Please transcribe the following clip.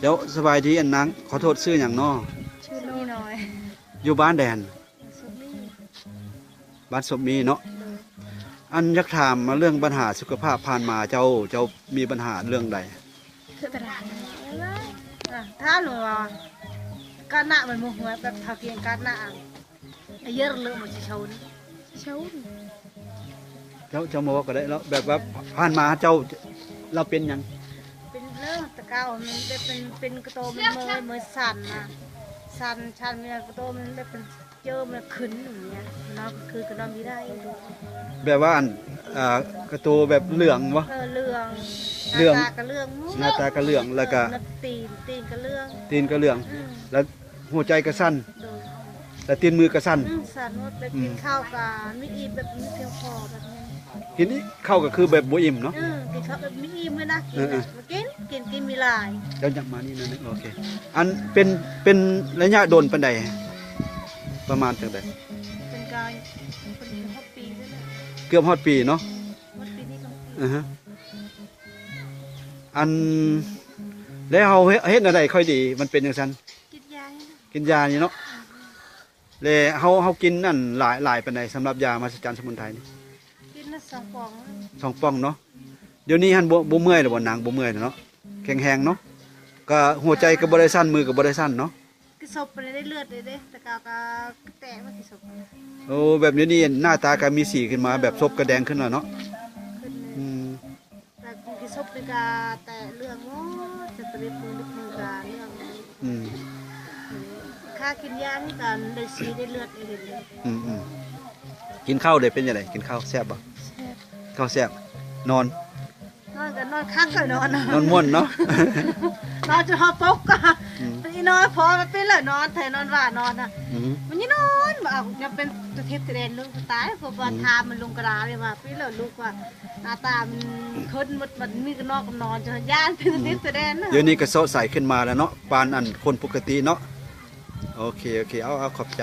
เดี๋ยวสบายดีอันนังขอโทษชื่ออย่างน้อ ชื่อลูกน้อย อยู่บ้านแดน สุดนี่ บ้านสมมีเนาะ เลย อันยักถามมาเรื่องปัญหาสุขภาพผ่านมาเจ้ามีปัญหาเรื่องใด คือตลาดถ้าหนูการหน้ามันมุกแบบทาเกียงการหน้าเยอะเลยมันจะชนชน เจ้ามาบอกก็ได้แล้วแบบว่าผ่านมาเราเป็นหยัง เป็นเรื่องตะเกามันได้เป็นกระโตมันเมยสั่นนะสั่นชันเนี่ยกระโตมันได้เป็นเจอมันขึ้นอย่างเงี้ยน้องคือกระนอนไม่ได้ แบบว่าอันกระตูแบบเหลืองวะ เรื่อง เรื่อง ตากระเรื่อง หน้าตากระเหลืองแล้วก็ ตีนกระเรื่อง ตีนกระเหลือง แล้วหัวใจกระสั้น โดย แล้วตีนมือกระสั้น สั่นว่าไปกินข้าวกันไม่อิ่มแบบไม่เพียงพอแบบนี้ ทีนี้เข้าก็คือแบบบ่อิ่มเนาะ กินข้าวแบบไม่อิ่มเลยนะกินมีลาย เดี๋ยวจับมานี่นะโอเคอันเป็นระยะโดนปันใดประมาณจังใด เป็นการเป็นฮอตปีด้วยนะ เกือบฮอดปีเนาะ ฮอตปีนี่ก็ อันแล้วเฮาเฮ็ดอะไรค่อยดีมันเป็นจังซั่น กินยาเนี่ยนะ กินยานี่เนาะแล้วเฮากินนั่นหลายปานใดสำหรับยามหัศจรรย์สมุนไพรนี่ กินละสองปอง สองป้องเนาะเดี๋ยวนี้หันบ่เมื่อยแล้วบ่หนังบ่เมื่อยแล้วเนาะแข็งแรงเนาะก็หัวใจก็บ่ได้สั่นมือก็บ่ได้สั่นเนาะ กินศพไปได้เลือดเลยเด้แต่ก็แตกมากินศพ โอ้แบบนี้นี่หน้าตาก็มีสีขึ้นมาแบบซบกระแดงขึ้นแล้วเนาะ ขึ้นเลย อืม แต่กินศพเป็นกาแต่เรื่องโอ้จะตรีมือลึกมือกาเรื่อง อืม ค่ากินยาที่กันได้สีได้เลือดได้เลย อืมกินข้าวได้เป็นจังไดกินข้าวแซ่บบ่ข้าวแซ่บนอน นอนกันนอนข้างกันนอน นอนม่วนเนาะ นอนจนหอบปกก็ตีนอนพอมันเป็นเลยนอนแทนนอนว่านอนอ่ะ อืม มันนี่นอนมาเอาเนี่ยเป็นตัวเทปตัวเดนลูกตายพอบอลทามันลงกระดาษเลยว่าพี่เหลือลูกว่าหน้าตามันขึ้นมันมีกันนอกกับนอนจนย่านเป็นตัวเทปตัวเดนนะ เดี๋ยวนี้ก็โซใสขึ้นมาแล้วเนาะปานอันคนปกติเนาะโอเคเอาขอบใจ